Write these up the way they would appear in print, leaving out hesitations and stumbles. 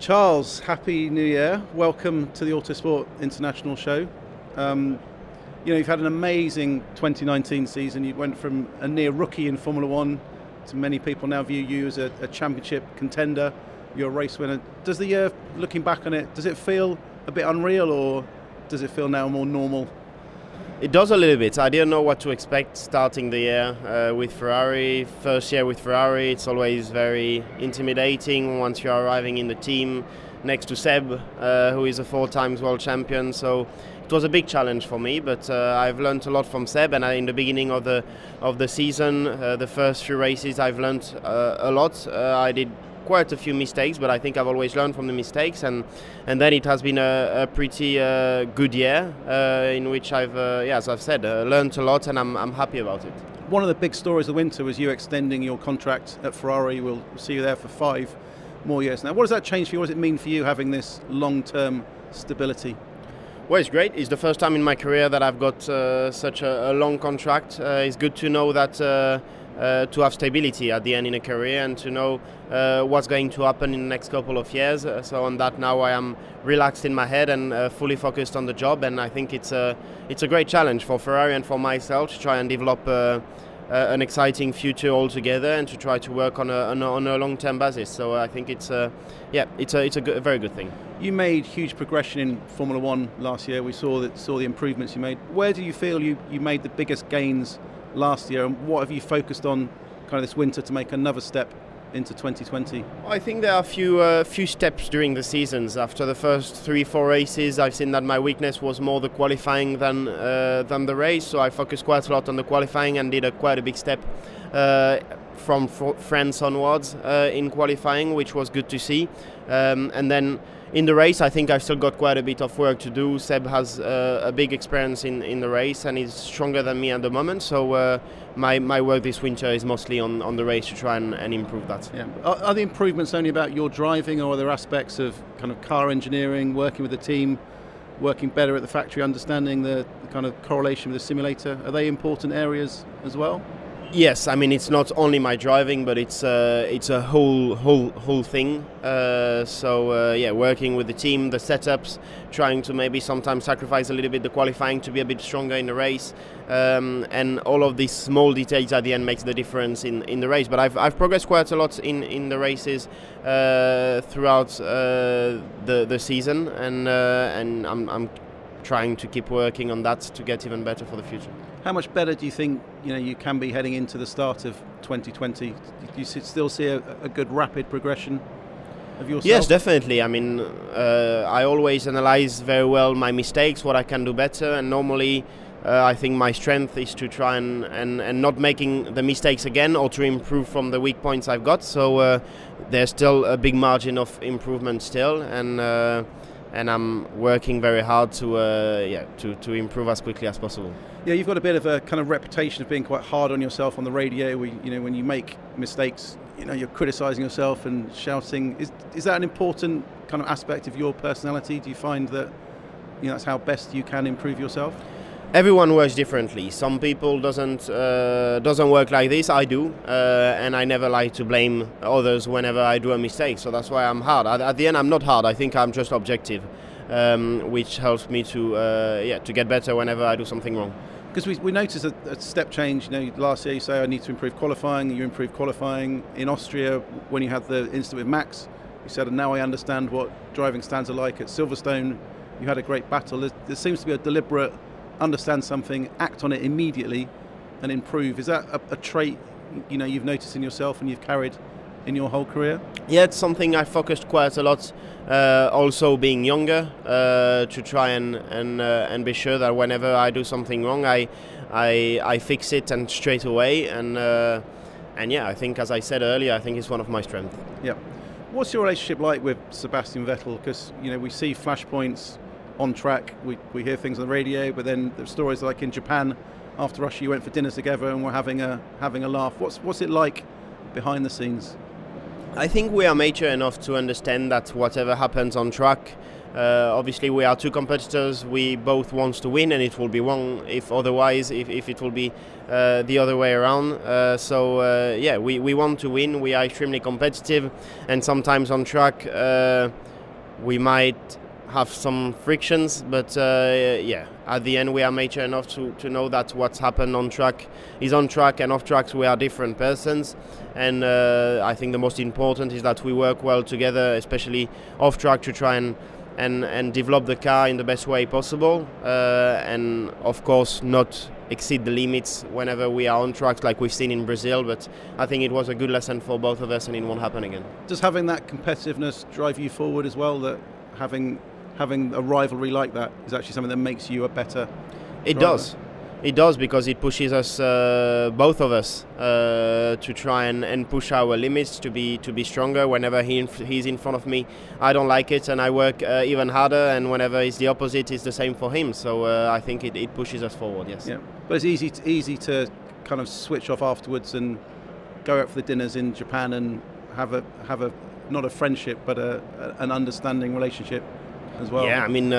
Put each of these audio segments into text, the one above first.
Charles, Happy New Year. Welcome to the Autosport International Show. You've had an amazing 2019 season. You went from a near rookie in Formula 1 to many people now view you as a championship contender. You're a race winner. Does the year, looking back on it, does it feel a bit unreal or does it feel now more normal? It does a little bit. I didn't know what to expect starting the year with Ferrari. First year with Ferrari, it's always very intimidating once you're arriving in the team next to Seb, who is a 4-time world champion. So it was a big challenge for me, but I've learned a lot from Seb. And in the beginning of the season, the first few races, I've learned a lot. I did quite a few mistakes, but I think I've always learned from the mistakes, and then it has been a pretty good year in which I've, as I've said, learned a lot, and I'm happy about it. One of the big stories of the winter was you extending your contract at Ferrari. We'll see you there for 5 more years now. What does that change for you? What does it mean for you having this long-term stability? Well, it's great. It's the first time in my career that I've got such a long contract. It's good to know that to have stability at the end in a career and to know what's going to happen in the next couple of years. So on that now I am relaxed in my head and fully focused on the job, and I think it's a great challenge for Ferrari and for myself to try and develop an exciting future altogether and to try to work on a long-term basis. So I think it's a very good thing. You made huge progression in Formula 1 last year. We saw the improvements you made. Where do you feel you made the biggest gains last year, and what have you focused on kind of this winter to make another step into 2020? I think there are a few steps during the seasons. After the first 3-4 races, I've seen that my weakness was more the qualifying than the race, so I focused quite a lot on the qualifying and did quite a big step from France onwards in qualifying, which was good to see. And then in the race, I think I've still got quite a bit of work to do. Seb has a big experience in the race and is stronger than me at the moment. So my work this winter is mostly on the race to try and improve that. Yeah. Are the improvements only about your driving, or are there aspects of kind of car engineering, working with the team, working better at the factory, understanding the kind of correlation with the simulator? Are they important areas as well? Yes, I mean it's not only my driving, but it's a whole thing. Working with the team, the setups, trying to maybe sometimes sacrifice a little bit the qualifying to be a bit stronger in the race, and all of these small details at the end makes the difference in the race. But I've progressed quite a lot in the races throughout the season, and I'm trying to keep working on that to get even better for the future. How much better do you think you can be heading into the start of 2020? Do you still see a good rapid progression of yourself? Yes, definitely. I mean, I always analyze very well my mistakes, what I can do better, and normally I think my strength is to try and not making the mistakes again, or to improve from the weak points I've got. So there's still a big margin of improvement still, and I'm working very hard to improve as quickly as possible. Yeah, you've got a bit of a kind of reputation of being quite hard on yourself on the radio. When you make mistakes, you're criticising yourself and shouting. Is that an important kind of aspect of your personality? Do you find that that's how best you can improve yourself? Everyone works differently. Some people doesn't work like this. I do, and I never like to blame others whenever I do a mistake. So that's why I'm hard. At the end, I'm not hard. I think I'm just objective, which helps me to get better whenever I do something wrong. Because we noticed a step change. Last year you say I need to improve qualifying. You improved qualifying in Austria when you had the incident with Max. You said, now I understand what driving stands are like at Silverstone. You had a great battle. There seems to be a deliberate understand something, act on it immediately, and improve. Is that a trait you've noticed in yourself and you've carried in your whole career? Yeah, it's something I focused quite a lot. Also, being younger, to try and be sure that whenever I do something wrong, I fix it and straight away. And I think, as I said earlier, I think it's one of my strengths. Yeah. What's your relationship like with Sebastian Vettel? Because we see flashpoints on track, we hear things on the radio, but then there's stories like in Japan after Russia you went for dinner together and were having a laugh. What's it like behind the scenes? I think we are mature enough to understand that whatever happens on track, obviously we are two competitors, we both want to win, and it will be wrong if it will be the other way around. We want to win, we are extremely competitive, and sometimes on track we might have some frictions, but yeah, at the end we are mature enough to know that what's happened on track is on track, and off tracks we are different persons. And I think the most important is that we work well together, especially off track, to try and develop the car in the best way possible, and of course not exceed the limits whenever we are on tracks like we've seen in Brazil. But I think it was a good lesson for both of us, and it won't happen again. Does having that competitiveness drive you forward as well, that having a rivalry like that is actually something that makes you a better driver? It does, because it pushes us, both of us, to try and push our limits, to be stronger. Whenever he's in front of me, I don't like it, and I work even harder, and whenever it's the opposite, it's the same for him. So I think it pushes us forward, yes. Yeah, but it's easy to kind of switch off afterwards and go out for the dinners in Japan and have a not a friendship, but an understanding relationship as well. Yeah, I mean,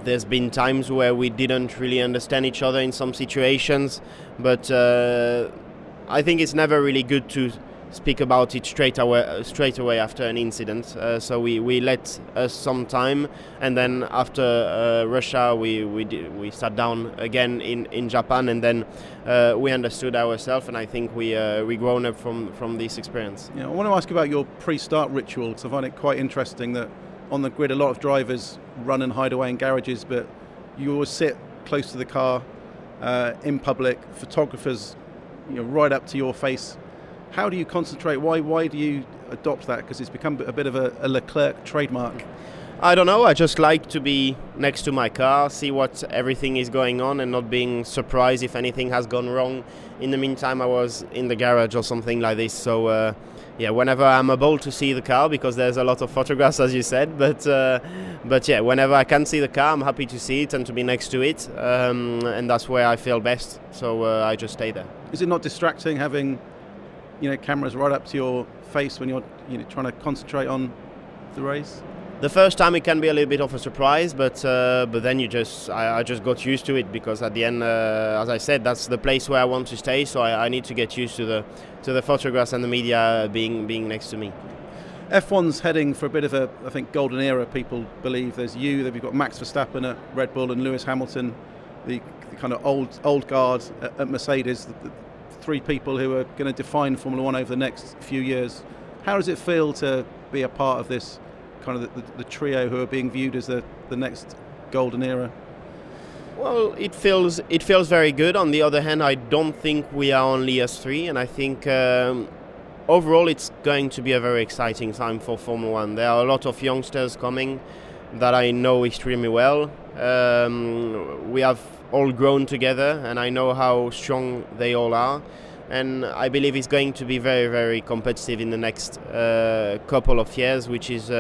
there's been times where we didn't really understand each other in some situations, but I think it's never really good to speak about it straight away after an incident. So we let us some time, and then after Russia we sat down again in Japan, and then we understood ourselves, and I think we grown up from this experience. Yeah, I want to ask about your pre-start ritual, because I find it quite interesting that on the grid a lot of drivers run and hide away in garages, but you always sit close to the car in public, photographers right up to your face. How do you concentrate? Why do you adopt that? Because it's become a bit of a Leclerc trademark. I don't know, I just like to be next to my car, see what everything is going on, and not being surprised if anything has gone wrong in the meantime I was in the garage or something like this. So yeah, whenever I'm able to see the car, because there's a lot of photographs, as you said, but yeah, whenever I can see the car, I'm happy to see it and to be next to it, and that's where I feel best, so I just stay there. Is it not distracting having cameras right up to your face when you're trying to concentrate on the race? The first time it can be a little bit of a surprise, but then I just got used to it, because at the end, as I said, that's the place where I want to stay. So I need to get used to the photographs and the media being next to me. F1's heading for a bit of a, I think, golden era. People believe there's you've got Max Verstappen at Red Bull and Lewis Hamilton, the kind of old guard at Mercedes. The three people who are going to define Formula One over the next few years. How does it feel to be a part of this kind of the trio who are being viewed as the next golden era? Well, it feels very good. On the other hand, I don't think we are only us three, and I think overall it's going to be a very exciting time for Formula One. There are a lot of youngsters coming that I know extremely well. We have all grown together, and I know how strong they all are. And I believe it's going to be very, very competitive in the next couple of years, which is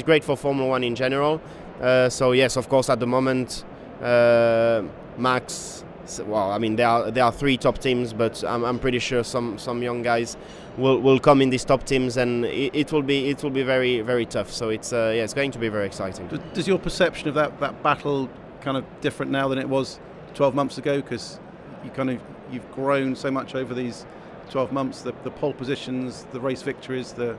great for Formula One in general. So yes, of course, at the moment, Max. Well, I mean, there are three top teams, but I'm pretty sure some young guys will come in these top teams, and it will be very, very tough. So it's going to be very exciting. Does your perception of that battle kind of different now than it was 12 months ago? Because you've grown so much over these 12 months, the pole positions, the race victories, the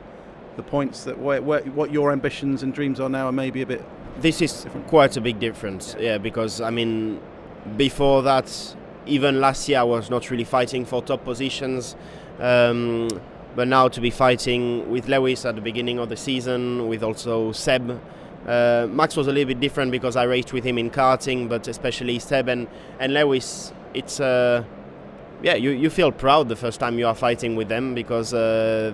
points, that what your ambitions and dreams are now are maybe a bit. This is different. Quite a big difference, yeah, because I mean, before that, even last year I was not really fighting for top positions, but now to be fighting with Lewis at the beginning of the season, with also Seb. Max was a little bit different because I raced with him in karting, but especially Seb and Lewis, it's yeah, you feel proud the first time you are fighting with them, because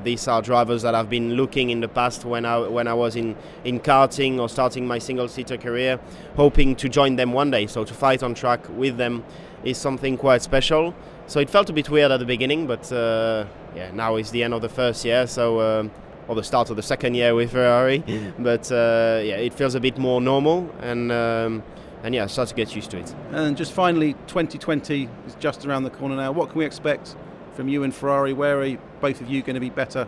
these are drivers that I've been looking in the past when I was in karting or starting my single-seater career, hoping to join them one day. So to fight on track with them is something quite special. So it felt a bit weird at the beginning, but yeah, now it's the end of the first year, so or the start of the second year with Ferrari. But yeah, it feels a bit more normal, and yeah, start to get used to it. And just finally, 2020 is just around the corner now. What can we expect from you and Ferrari? Where are both of you going to be better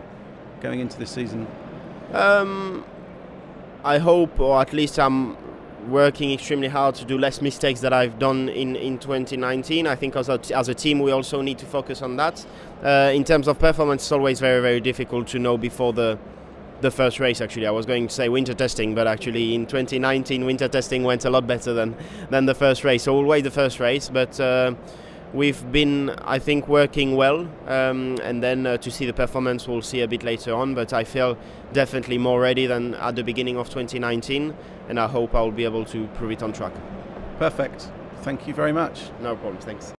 going into this season? I hope, or at least I'm working extremely hard to do less mistakes that I've done in 2019. I think as a team we also need to focus on that. In terms of performance, it's always very, very difficult to know before the the first race. Actually, I was going to say winter testing, but actually in 2019 winter testing went a lot better than the first race. So we'll wait the first race, but we've been, I think, working well, and then to see the performance we'll see a bit later on, but I feel definitely more ready than at the beginning of 2019, and I hope I'll be able to prove it on track. Perfect. Thank you very much. No problem, thanks.